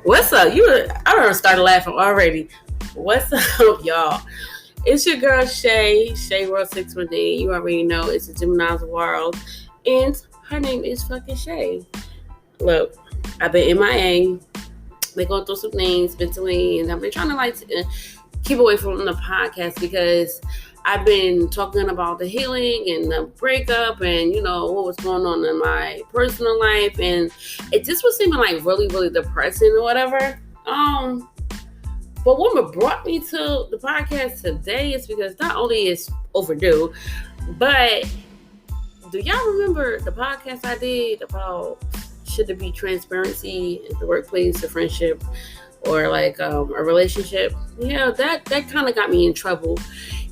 What's up? I don't started laughing already. What's up, y'all? It's your girl Shay World 618. You already know it's a Gemini's world. And her name is fucking Shay. Look, I've been MIA. Been going through some things mentally, and I've been trying to keep away from the podcast because I've been talking about the healing and the breakup and, what was going on in my personal life. And it just was seeming like really, really depressing or whatever. But what brought me to the podcast today is because not only is overdue, but do y'all remember the podcast I did about should there be transparency in the workplace, a friendship, or a relationship? Yeah, that kind of got me in trouble.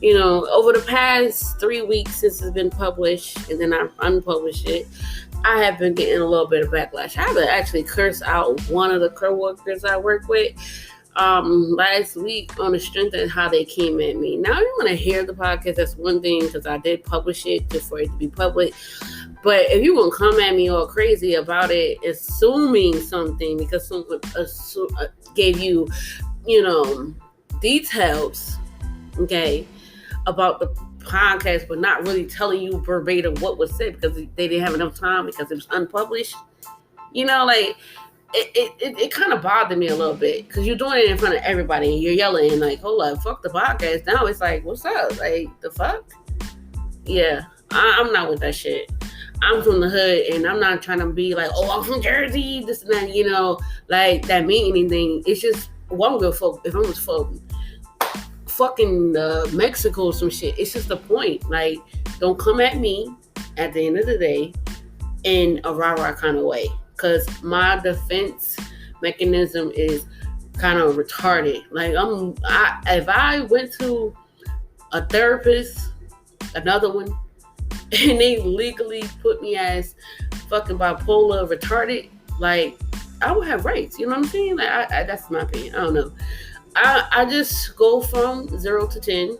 Over the past 3 weeks since it's been published, and then I unpublished it, I have been getting a little bit of backlash. I had to actually curse out one of the coworkers I work with last week on the strength of how they came at me. Now, if you want to hear the podcast, that's one thing, because I did publish it just for it to be public. But if you want to come at me all crazy about it, assuming something because someone gave you, details, okay, about the podcast, but not really telling you verbatim what was said because they didn't have enough time because it was unpublished, it kind of bothered me a little bit because you're doing it in front of everybody and you're yelling and hold up, fuck the podcast. Now it's like, what's up? The fuck? Yeah, I'm not with that shit. I'm from the hood and I'm not trying to be like, oh, I'm from Jersey, this and that, that mean anything. It's just, well, I'm good for, if I'm just fucking Mexico or some shit, it's just the point. Don't come at me at the end of the day in a rah-rah kind of way, because my defense mechanism is kind of retarded. If I went to a therapist, another one, and they legally put me as fucking bipolar retarded, I would have rights. You know what I'm saying? That's my opinion. I don't know. I just go from 0 to 10,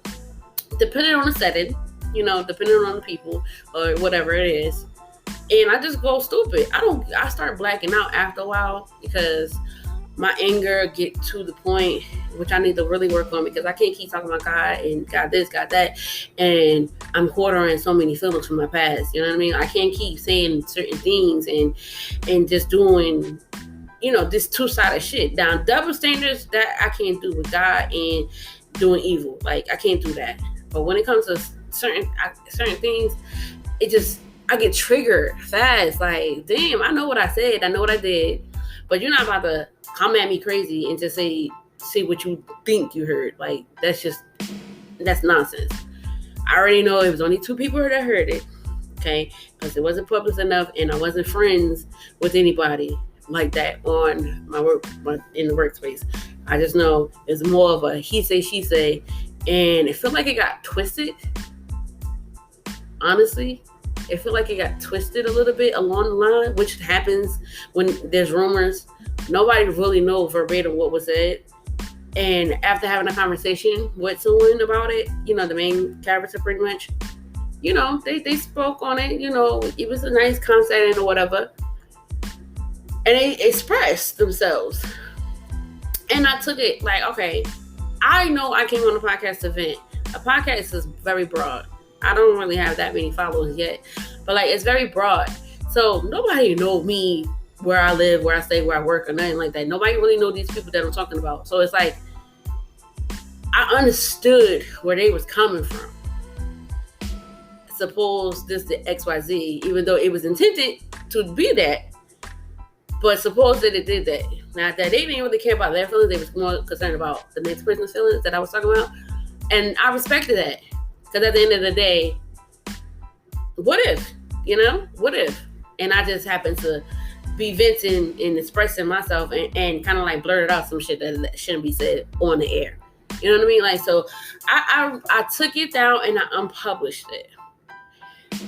depending on the setting, depending on the people or whatever it is. And I just go stupid. I start blacking out after a while because my anger get to the point which I need to really work on, because I can't keep talking about God and God this, God that, and I'm hoarding so many feelings from my past. You know what I mean? I can't keep saying certain things and just doing, this two-sided shit. Now, double standards, that I can't do with God and doing evil. I can't do that. But when it comes to certain things, I get triggered fast. Damn, I know what I said. I know what I did. But you're not about to come at me crazy and just say what you think you heard. That's nonsense. I already know it was only 2 people that heard it. Okay? Because it wasn't public enough and I wasn't friends with anybody like that on my work, in the workspace. I just know it's more of a he say, she say. And it felt like it got twisted. Honestly. It feel like it got twisted a little bit along the line, which happens when there's rumors. Nobody really knows verbatim what was said. And after having a conversation with someone about it, the main character pretty much, they spoke on it. It was a nice conversation or whatever. And they expressed themselves. And I took it okay, I know I came on a podcast event. A podcast is very broad. I don't really have that many followers yet, but it's very broad. So nobody know me, where I live, where I stay, where I work, or nothing like that. Nobody really know these people that I'm talking about. So it's I understood where they was coming from. Suppose this the XYZ, even though it was intended to be that, but suppose that it did that. Now that they didn't really care about their feelings, they was more concerned about the next person's feelings that I was talking about, and I respected that. Because at the end of the day, what if? What if? And I just happened to be venting and expressing myself and kind of blurted out some shit that shouldn't be said on the air. You know what I mean? So I took it down and I unpublished it.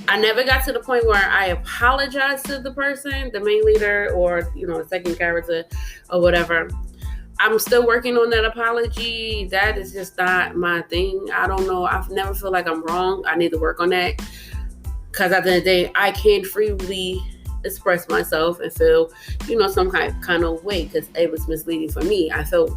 I never got to the point where I apologized to the person, the main leader, or, the second character or whatever. I'm still working on that apology. That is just not my thing. I don't know. I've never feel like I'm wrong. I need to work on that. Because at the end of the day, I can't freely express myself and feel, some kind of way, because it was misleading for me. I felt,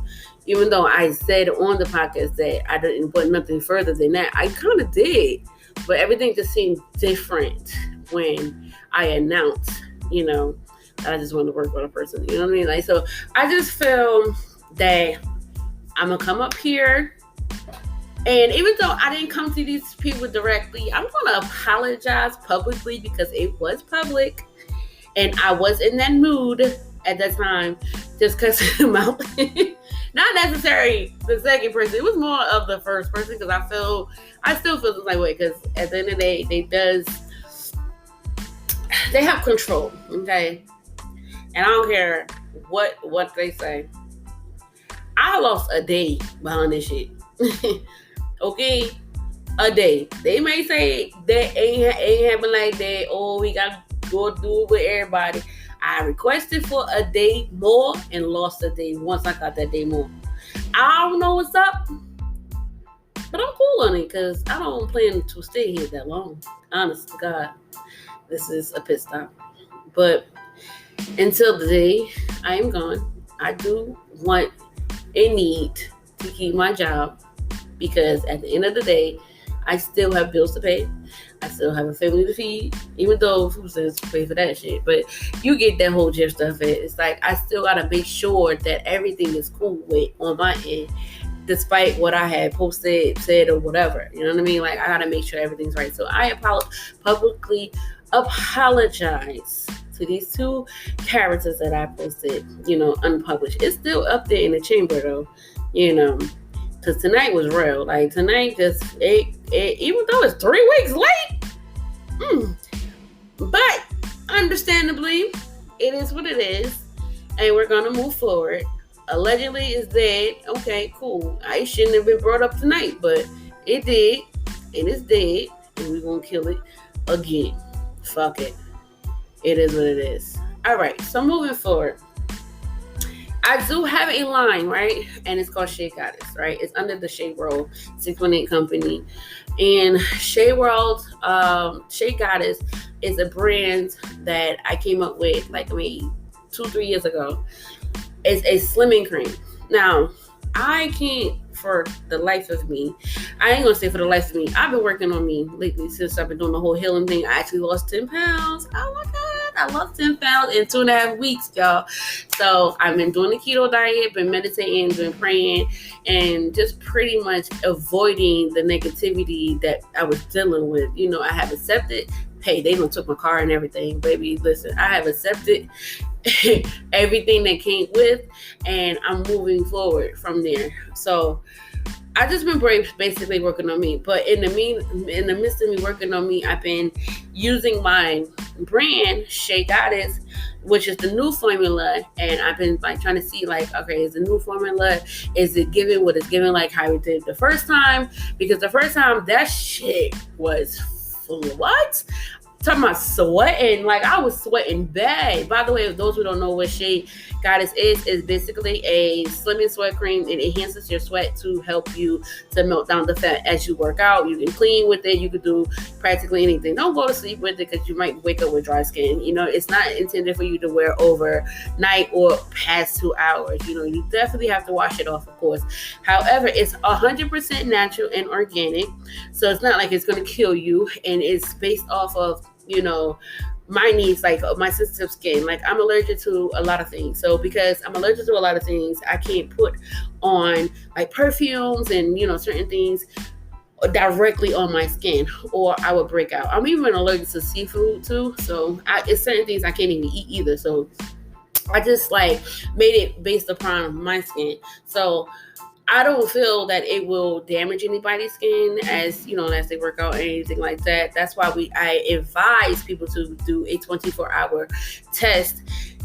even though I said on the podcast that I didn't want nothing further than that, I kind of did, but everything just seemed different when I announced, that I just want to work with a person. You know what I mean? Like, so I just feel that I'm gonna come up here. And even though I didn't come to these people directly, I'm going to apologize publicly, because it was public. And I was in that mood at that time, just because not necessarily the second person. It was more of the first person, because I still feel the same way. Because at the end of the day, they have control, okay? And I don't care what they say. I lost a day behind this shit. Okay, a day. They may say that ain't happen like that. Oh, we got to go do it with everybody. I requested for a day more and lost a day once I got that day more. I don't know what's up, but I'm cool on it, because I don't plan to stay here that long. Honest to God, this is a pit stop. But until the day I am gone, I do want and need to keep my job. Because at the end of the day, I still have bills to pay. I still have a family to feed, even though food stamps pay for that shit. But you get that whole gist of it. It's like I still gotta make sure that everything is cool with on my end, despite what I had posted, said, or whatever. You know what I mean? Like, I gotta make sure everything's right. So I publicly apologize to these two characters that I posted, unpublished. It's still up there in the chamber though, because tonight was real. Like, tonight just, even though it's 3 weeks late, but understandably, it is what it is, and we're going to move forward. Allegedly, it's dead. Okay, cool. I shouldn't have been brought up tonight, but it did, and it's dead, and we're going to kill it again. Fuck it. It is what it is. All right, so moving forward. I do have a line, right? And it's called Shea Goddess, right? It's under the Shea World 618 company. And Shea World, Shea Goddess is a brand that I came up with 2-3 years ago. It's a slimming cream. Now, I can't, for the life of me, I ain't gonna say for the life of me, I've been working on me lately since I've been doing the whole healing thing. I actually lost 10 pounds. Oh my God. I lost 10 pounds in 2.5 weeks, y'all. So I've been doing the keto diet, been meditating, been praying, and just pretty much avoiding the negativity that I was dealing with. I have accepted, hey, they done took my car and everything. Baby, listen, I have accepted everything that came with, and I'm moving forward from there. So I just been basically working on me. But in the midst of me working on me, I've been using my brand, Shea Goddess, which is the new formula. And I've been trying to see okay, is the new formula, is it giving what it's giving like how it did the first time? Because the first time that shit was what? Talking about sweating, I was sweating bad. By the way, if those who don't know what Shea Goddess is basically a slimming sweat cream. It enhances your sweat to help you to melt down the fat as you work out. You can clean with it. You can do practically anything. Don't go to sleep with it, because you might wake up with dry skin. It's not intended for you to wear overnight or past 2 hours. You definitely have to wash it off, of course. However, it's 100% natural and organic, so it's not like it's going to kill you, and it's based off of my needs, my sensitive skin. I'm allergic to a lot of things. So because I'm allergic to a lot of things, I can't put on perfumes and, certain things directly on my skin, or I would break out. I'm even allergic to seafood too. So it's certain things I can't even eat either. So I just made it based upon my skin. So I don't feel that it will damage anybody's skin as they work out or anything like that. That's why I advise people to do a 24-hour test,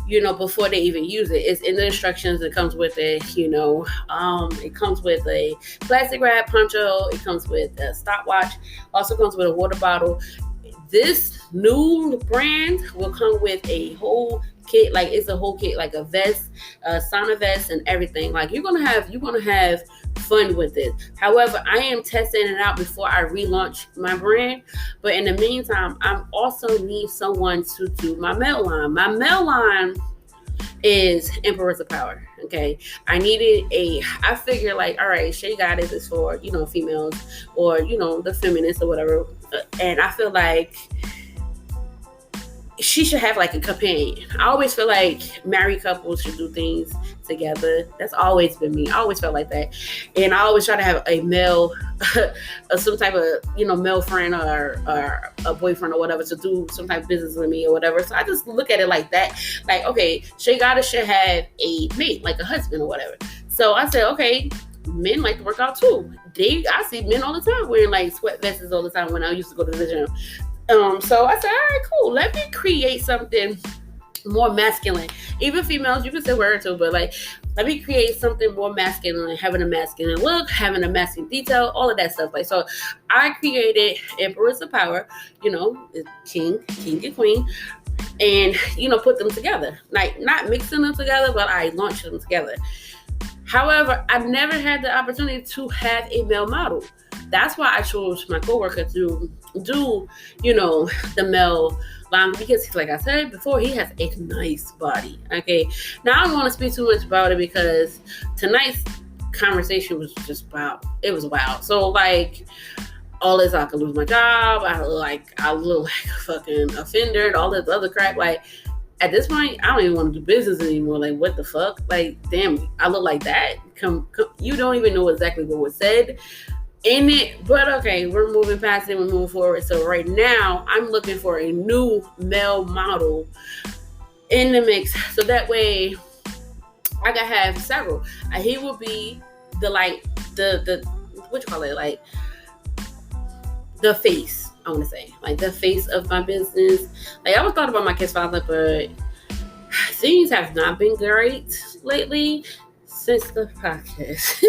before they even use it. It's in the instructions. It comes with it, it comes with a plastic wrap poncho. It comes with a stopwatch. Also comes with a water bottle. This new brand will come with a whole kit. Like it's a whole kit, like a vest, a sauna vest, and everything. Like you're gonna have fun with it. However, I am testing it out before I relaunch my brand. But in the meantime, I also need someone to do my mail line. My mail line is Empress of Power. Okay. I figure like, all right, Shay Goddess is for, females or, the feminists or whatever. And I feel like she should have like a companion. I always feel like married couples should do things together. That's always been me. I always felt like that. And I always try to have a male, some type of, male friend or a boyfriend or whatever to do some type of business with me or whatever. So I just look at it like that. Like, okay, Shay Goddess should have a mate, like a husband or whatever. So I said, okay, men like to work out too. I see men all the time wearing like sweat vests all the time when I used to go to the gym. So I said, all right, cool. Let me create something more masculine. Even females, you can say wear it too, but like, let me create something more masculine, having a masculine look, having a masculine detail, all of that stuff. Like, so I created Empress of Power, king and queen, and, put them together. Like, not mixing them together, but I launched them together. However, I never had the opportunity to have a male model. That's why I chose my coworker to do, the male line, because like I said before, he has a nice body. Okay. Now I don't want to speak too much about it because tonight's conversation was just wild. It was wild. So like all this, I could lose my job. I look like a fucking offender and all this other crap. Like at this point, I don't even want to do business anymore. Like what the fuck? Like damn, I look like that. Come, you don't even know exactly what was said in it, but okay, we're moving past it, we're moving forward. So right now I'm looking for a new male model in the mix, so that way I can have several. He will be the what you call it, like the face, I want to say, like the face of my business. Like I was thought about my kid's father, but things have not been great lately. Since the podcast,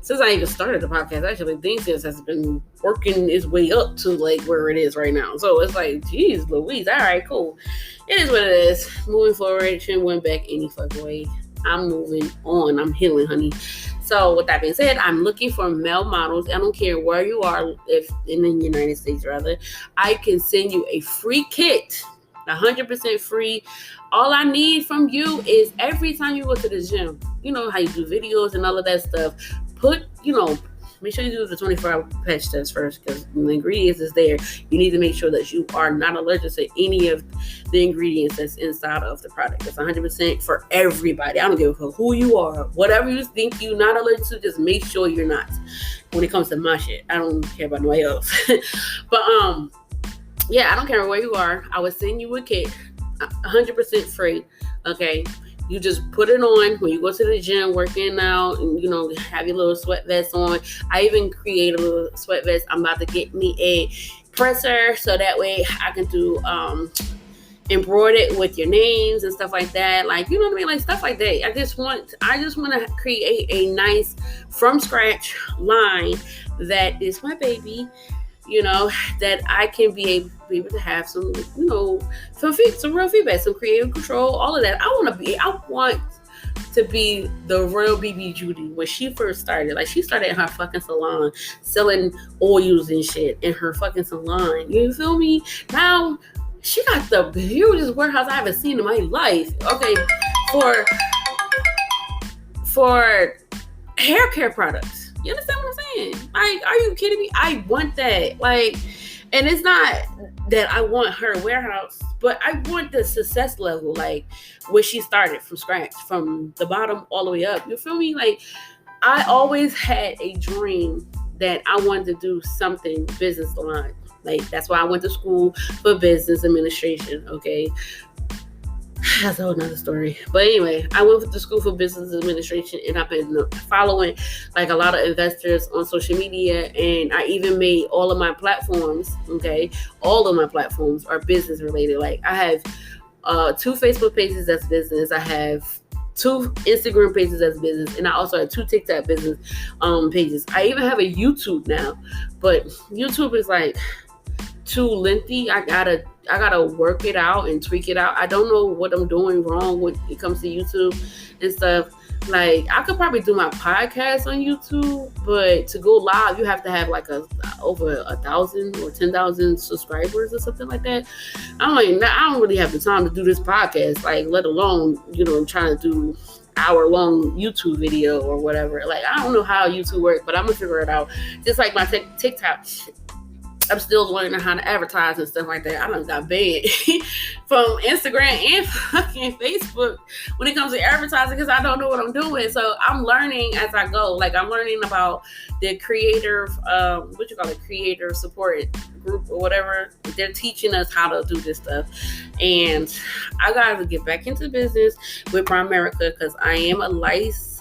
since I even started the podcast, actually, things has been working its way up to like where it is right now. So it's like, geez, Louise. All right, cool. It is what it is. Moving forward, shouldn't went back any fucking way. I'm moving on. I'm healing, honey. So with that being said, I'm looking for male models. I don't care where you are, if in the United States rather. I can send you a free kit. 100% free. All I need from you is every time you go to the gym, you know how you do videos and all of that stuff. Make sure you do the 24-hour patch test first, because the ingredients is there. You need to make sure that you are not allergic to any of the ingredients that's inside of the product. It's 100% for everybody. I don't give a fuck who you are. Whatever you think you're not allergic to, just make sure you're not. When it comes to my shit, I don't care about nobody else. But yeah, I don't care where you are. I would send you a kit, 100% free. Okay, you just put it on when you go to the gym, working out, and have your little sweat vest on. I even create a little sweat vest. I'm about to get me a presser so that way I can do embroider it with your names and stuff like that. Like, you know what I mean? Like stuff like that. I just want to create a nice from scratch line that is my baby. That I can be able to have some, some real feedback, some creative control, all of that. I want to be the real BB Judy when she first started. Like, she started in her fucking salon selling oils and shit in her fucking salon. You feel me? Now, she got the hugest warehouse I haven't seen in my life. Okay, for hair care products. You understand what I'm saying? Like, are you kidding me? I want that. Like, and it's not that I want her warehouse, but I want the success level, like where she started from scratch, from the bottom all the way up. You feel me? Like, I always had a dream that I wanted to do something business line. Like, that's why I went to school for business administration. Okay. That's a whole nother story. But anyway, I went to school for business administration, and I've been following like a lot of investors on social media, and I even made all of my platforms. Okay, all of my platforms are business related. Like, I have 2 Facebook pages that's business. I have 2 Instagram pages that's business, and I also have 2 TikTok business pages. I even have a YouTube now, but YouTube is like too lengthy. I gotta work it out and tweak it out. I don't know what I'm doing wrong when it comes to YouTube and stuff. Like, I could probably do my podcast on YouTube, but to go live, you have to have like over 1,000 or 10,000 subscribers or something like that. I'm like, I don't really have the time to do this podcast, like, let alone, trying to do hour-long YouTube video or whatever. Like, I don't know how YouTube works, but I'm gonna figure it out. Just like my TikTok. I'm still learning how to advertise and stuff like that. I done got banned from Instagram and fucking Facebook when it comes to advertising because I don't know what I'm doing. So I'm learning as I go. Like, I'm learning about the creator, creator support group or whatever. They're teaching us how to do this stuff. And I got to get back into business with Primerica because I am a life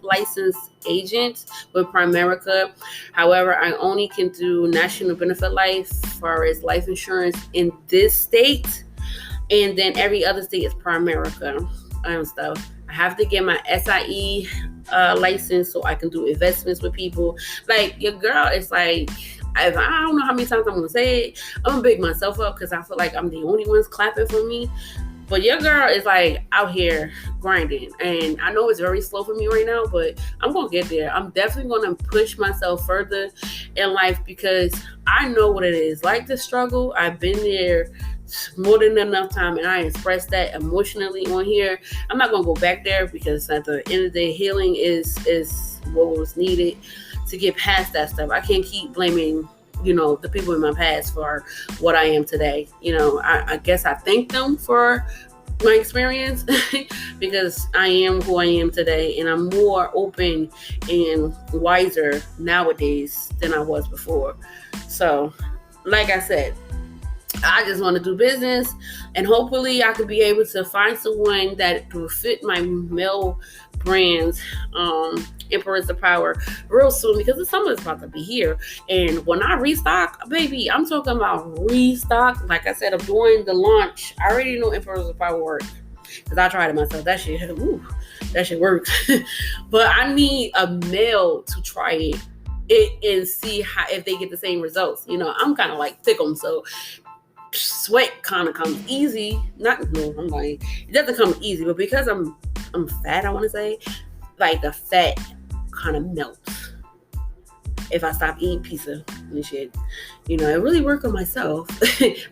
license agent with Primerica. However, I only can do national benefit life as far as life insurance in this state, and then every other state is Primerica and stuff. I have to get my SIE license so I can do investments with people. Like, your girl is like, I don't know how many times I'm gonna say it. I'm gonna big myself up because I feel like I'm the only one's clapping for me. But your girl is like out here grinding. And I know it's very slow for me right now, but I'm going to get there. I'm definitely going to push myself further in life because I know what it is like to struggle. I've been there more than enough time, and I expressed that emotionally on here. I'm not going to go back there because at the end of the day, healing is what was needed to get past that stuff. I can't keep blaming the people in my past for what I am today. I guess I thank them for my experience because I am who I am today, and I'm more open and wiser nowadays than I was before. So, like I said, I just want to do business, and hopefully I could be able to find someone that will fit my male brands, Emperor's the Power, real soon because the summer is about to be here. And when I restock, baby, I'm talking about restock. Like I said, I'm doing the launch. I already know Emperor's the Power works because I tried it myself. That shit works. But I need a male to try it and see if they get the same results. I'm kind of like thick-em, so sweat kind of comes easy. I'm lying. It doesn't come easy, but because I'm fat, I want to say, like, the fat kind of melts if I stop eating pizza and shit. It really worked on myself.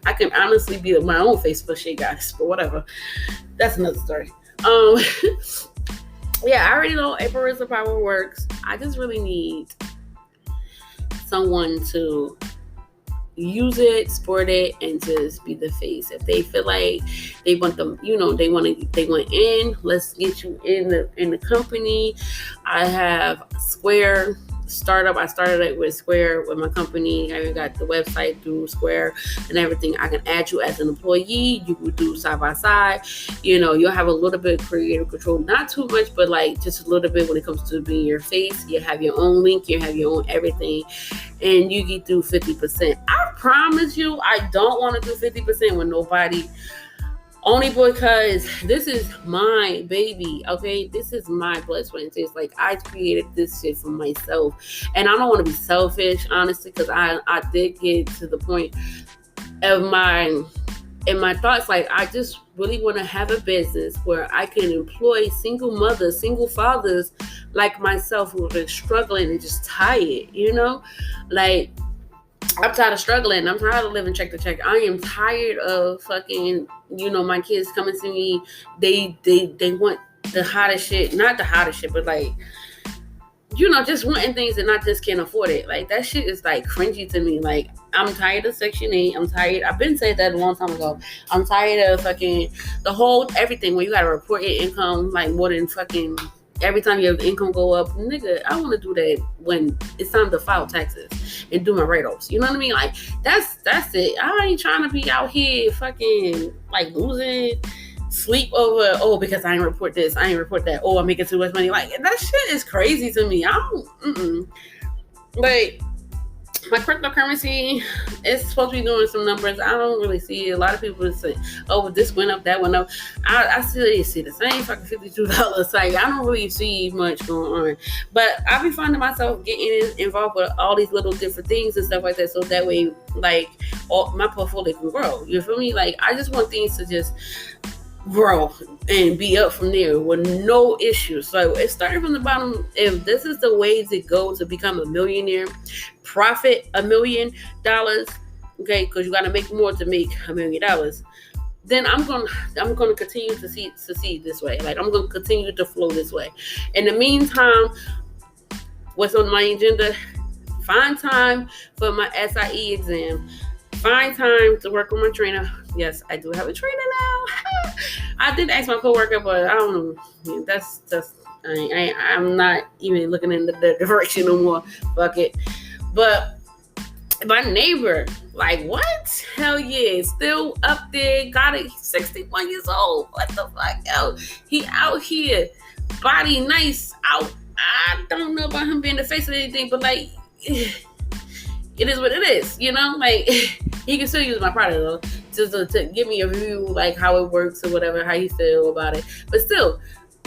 I can honestly be my own Facebook shit, guys, but whatever. That's another story. Yeah, I already know Emperor's the Power works. I just really need someone to use it, sport it, and just be the face. If they feel like they want them, they want in, let's get you in the company. I have Square startup. I started it with Square with my company. I got the website through Square and everything. I can add you as an employee. You will do side by side. You'll have a little bit of creative control, not too much, but like just a little bit when it comes to being your face. You have your own link. You have your own everything, and you get through 50%. I promise you, I don't want to do 50% with nobody. Only because this is my baby, okay? This is my blood, sweat, and tears. Like, I created this shit for myself. And I don't want to be selfish, honestly, because I did get to the point of my thoughts. Like, I just really want to have a business where I can employ single mothers, single fathers like myself who have been struggling and just tired, Like, I'm tired of struggling. I'm tired of living check to check. I am tired of fucking, my kids coming to me. They want the hottest shit. Not the hottest shit, but like, just wanting things and I just can't afford it. Like, that shit is like cringy to me. Like, I'm tired of Section 8. I'm tired. I've been saying that a long time ago. I'm tired of fucking the whole everything where you got to report your income like more than fucking every time your income go up. Nigga, I want to do that when it's time to file taxes and do my write-offs. You know what I mean? Like, that's it. I ain't trying to be out here fucking like losing sleep over, because I ain't report this, I ain't report that, I'm making too much money. Like, that shit is crazy to me. Like, my cryptocurrency is supposed to be doing some numbers. I don't really see it. A lot of people say, this went up, that went up. I still see the same fucking $52. Like, I don't really see much going on. But I be finding myself getting involved with all these little different things and stuff like that. So that way, like, all my portfolio can grow. You feel me? Like, I just want things to just grow and be up from there with no issues. So it's starting from the bottom. If this is the way to go to become a millionaire, profit $1 million, okay, because you got to make more to make $1 million, then I'm gonna continue to succeed this way. Like, I'm gonna continue to flow this way. In the meantime, what's on my agenda? Find time for my SIE exam. Find time to work with my trainer. Yes, I do have a trainer now. I did ask my coworker, but I don't know. That's just I'm not even looking in the direction no more. Fuck it. But my neighbor, like, what? Hell yeah, still up there. Got it. 61 years old. What the fuck? Yo, he out here, body nice. Out. I don't know about him being the face of anything, but like, it is what it is, you know? Like, he can still use my product though, just to give me a view, like how it works or whatever, how you feel about it. But still,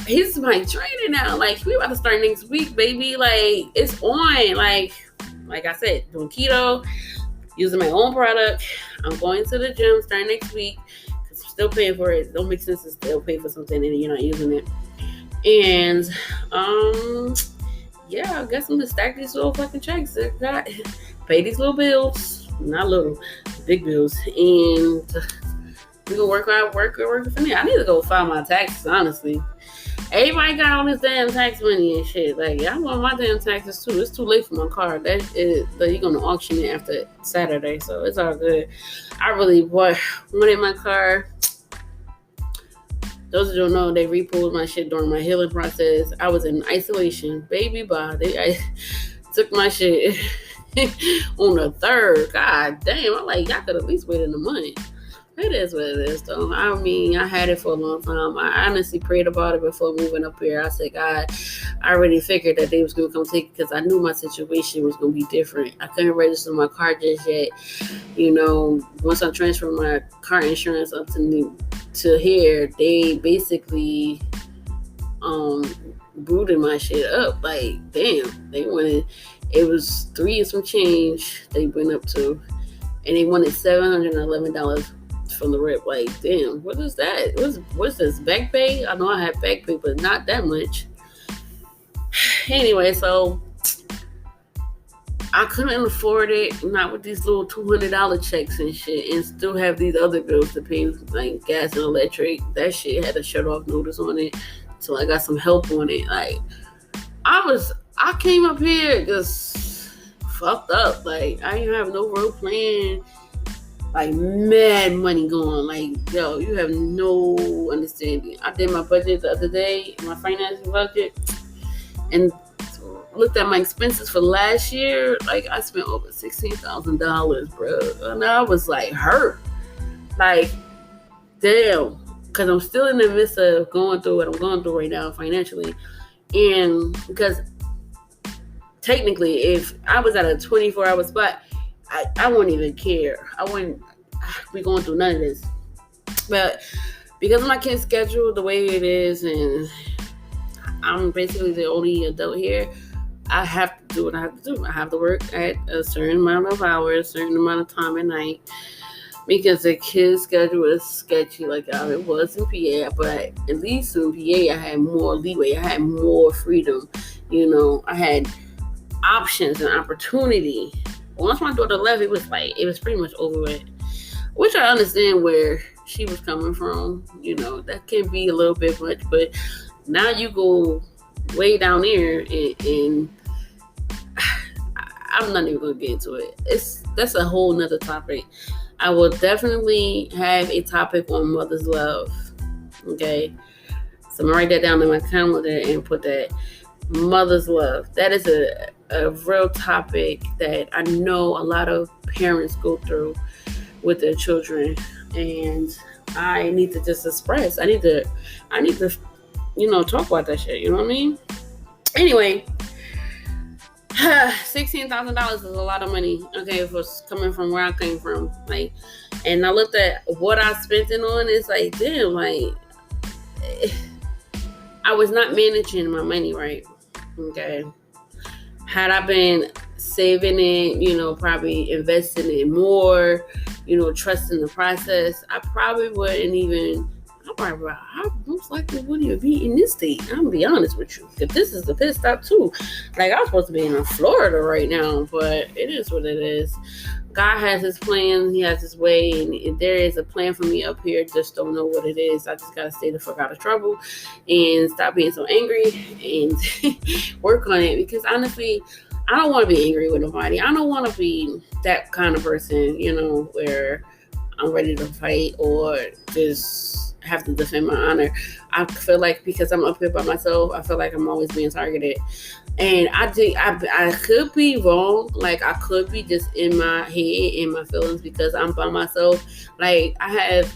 he's my trainer now. Like, we about to start next week, baby. Like, it's on. Like I said, doing keto, using my own product. I'm going to the gym starting next week because I'm still paying for it. It don't make sense to still pay for something and you're not using it. And yeah, I guess I'm gonna stack these little fucking checks. I got pay these little bills, not little, big bills, and we gonna work for me. I need to go file my taxes, honestly. Everybody got all this damn tax money and shit. Like, I want my damn taxes too. It's too late for my car. That is, you're gonna auction it after Saturday, so it's all good. I really wanted my car. Those who don't know, they repulled my shit during my healing process. I was in isolation. Baby bye. I took my shit on the 3rd. God damn. I'm like, y'all could at least wait in a month. It is what it is, though. I mean, I had it for a long time. I honestly prayed about it before moving up here. I said, God, I already figured that they was going to come take it because I knew my situation was going to be different. I couldn't register my car just yet. You know, once I transferred my car insurance up to here, they basically booted my shit up. Like, damn, they wanted, it was 3 and some change they went up to, and they wanted $711 from the rip. Like, damn, what is that? What's this, back pay? I know I have back pay, but not that much. Anyway, so I couldn't afford it, not with these little $200 checks and shit, and still have these other bills to pay, like gas and electric. That shit had a shut off notice on it, so I got some help on it. Like, I came up here just fucked up. Like, I didn't have no real plan. Like, mad money going. Like, yo, you have no understanding. I did my budget the other day, my financing budget, and looked at my expenses for last year. Like, I spent over $16,000, bro. And I was like hurt. Like, damn. Because I'm still in the midst of going through what I'm going through right now financially. And because technically, if I was at a 24-hour spot, I wouldn't even care. I wouldn't be going through none of this. But because of my kid's schedule, the way it is, and I'm basically the only adult here, I have to do what I have to do. I have to work at a certain amount of hours, a certain amount of time at night, because the kid's schedule is sketchy like how it was in PA. But at least in PA, I had more leeway. I had more freedom. You know, I had options and opportunity. Once my daughter left, it was pretty much over with, which I understand where she was coming from. You know, that can be a little bit much, but now you go way down there, and I'm not even gonna get into it. That's a whole nother topic. I will definitely have a topic on mother's love. Okay, so I'm gonna write that down in my calendar and put that mother's love. That is a real topic that I know a lot of parents go through with their children, and I need to just express. I need to, talk about that shit. You know what I mean? Anyway, $16,000 is a lot of money. Okay, for coming from where I came from, like, and I looked at what I spent it on. It's like, damn, like, I was not managing my money right. Okay. Had I been saving it, probably investing it more, trust in the process, I probably wouldn't even. I most likely wouldn't even be in this state. I'm gonna be honest with you. Because this is the pit stop too. Like, I'm supposed to be in Florida right now, but it is what it is. God has his plan, he has his way, and there is a plan for me up here. Just don't know what it is. I just gotta stay the fuck out of trouble and stop being so angry and work on it. Because honestly, I don't want to be angry with nobody. I don't want to be that kind of person, where I'm ready to fight or just have to defend my honor. I feel like because I'm up here by myself, I feel like I'm always being targeted. And I think I could be wrong. Like, I could be just in my head, in my feelings, because I'm by myself. Like, I have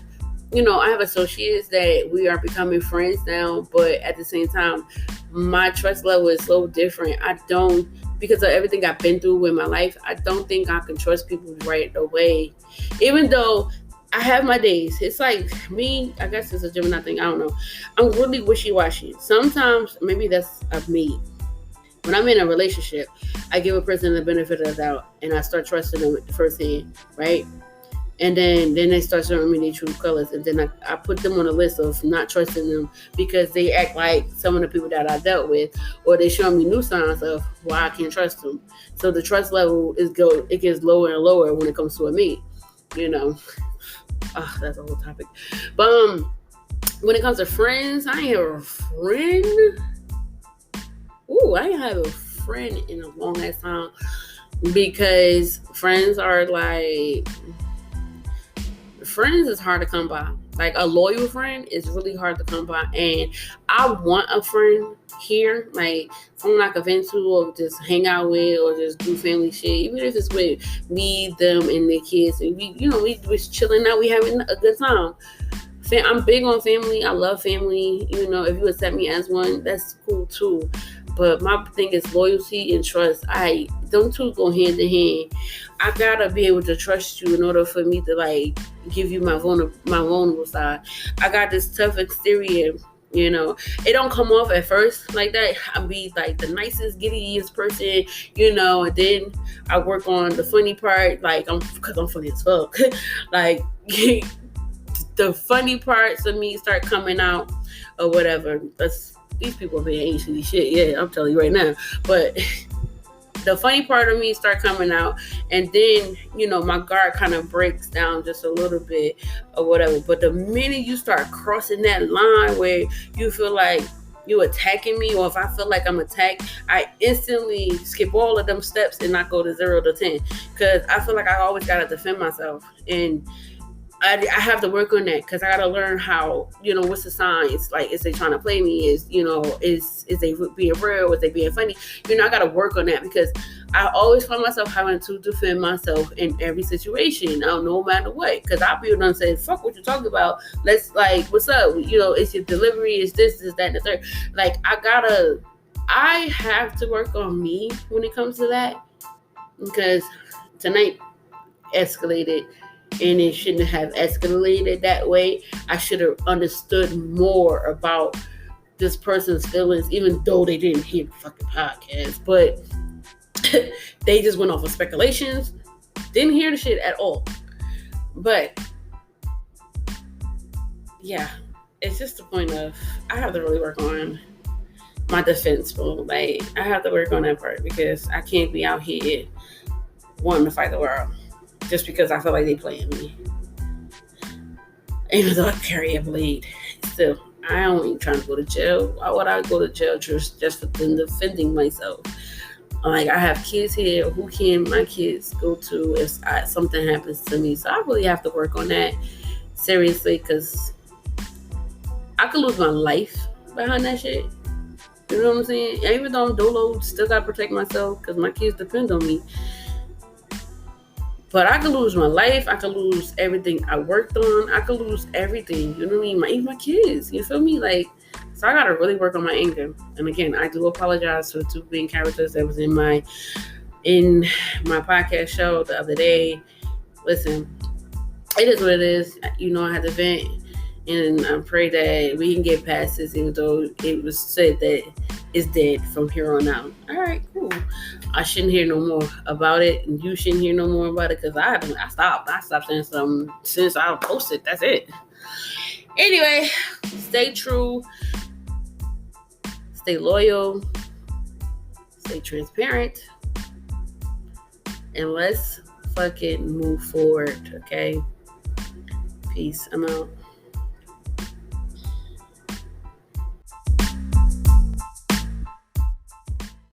associates that we are becoming friends now, but at the same time, my trust level is so different. I don't, because of everything I've been through in my life, I don't think I can trust people right away. Even though I have my days. It's like me, I guess it's a Gemini thing, I don't know. I'm really wishy-washy. Sometimes, maybe that's of me. When I'm in a relationship, I give a person the benefit of the doubt, and I start trusting them firsthand, right? And then they start showing me their true colors, and then I put them on a list of not trusting them because they act like some of the people that I dealt with, or they show me new signs of why I can't trust them. So the trust level it gets lower and lower when it comes to a mate, that's a whole topic. But when it comes to friends, I ain't have a friend. I ain't have a friend in a long ass time, because friends is hard to come by. Like, a loyal friend is really hard to come by, and I want a friend here, like someone I can vent to or just hang out with or just do family shit, even if it's with me, them, and their kids, and we just chilling out, we having a good time. I'm big on family. I love family. If you accept me as one, that's cool too. But my thing is loyalty and trust. Them two go hand in hand. I gotta be able to trust you in order for me to give you my vulnerable side. I got this tough exterior. It don't come off at first like that. I'll be like the nicest, giddiest person, and then I work on the funny part, because I'm funny as fuck. Like, the funny parts of me start coming out or whatever. These people being ancient shit. Yeah, I'm telling you right now. But the funny part of me start coming out, and then my guard kind of breaks down just a little bit or whatever. But the minute you start crossing that line where you feel like you attacking me, or if I feel like I'm attacked, I instantly skip all of them steps and not go to 0 to 10, because I feel like I always gotta defend myself, and I have to work on that, because I gotta learn how, what's the signs, like, is they trying to play me, is they being real, is they being funny, I gotta work on that, because I always find myself having to defend myself in every situation, no matter what, because I'll be done saying, fuck what you're talking about, let's, what's up, it's your delivery, it's this, that, and the third, I have to work on me when it comes to that, because tonight escalated, and it shouldn't have escalated that way. I should have understood more about this person's feelings, even though they didn't hear the fucking podcast. But they just went off of speculations, didn't hear the shit at all. But yeah, it's just the point of, I have to really work on my defense, bro. I have to work on that part, because I can't be out here wanting to fight the world just because I feel like they playing me. Even though I carry a blade, still, I don't even trying to go to jail. Why would I go to jail just for defending myself? I have kids here. Who can my kids go to if something happens to me? So I really have to work on that seriously, because I could lose my life behind that shit. You know what I'm saying? Even though I'm dolo, still gotta protect myself, because my kids depend on me. But I could lose my life. I could lose everything I worked on. I could lose everything. You know what I mean? Even my kids. You feel me? So I gotta really work on my anger. And again, I do apologize for the two main characters that was in my podcast show the other day. Listen, it is what it is. I had to vent, and I pray that we can get past this. Even though it was said that is dead from here on out. All right, cool. I shouldn't hear no more about it, and you shouldn't hear no more about it because I stopped. I stopped saying something since I posted. That's it. Anyway, stay true, stay loyal, stay transparent, and let's fucking move forward. Okay. Peace. I'm out.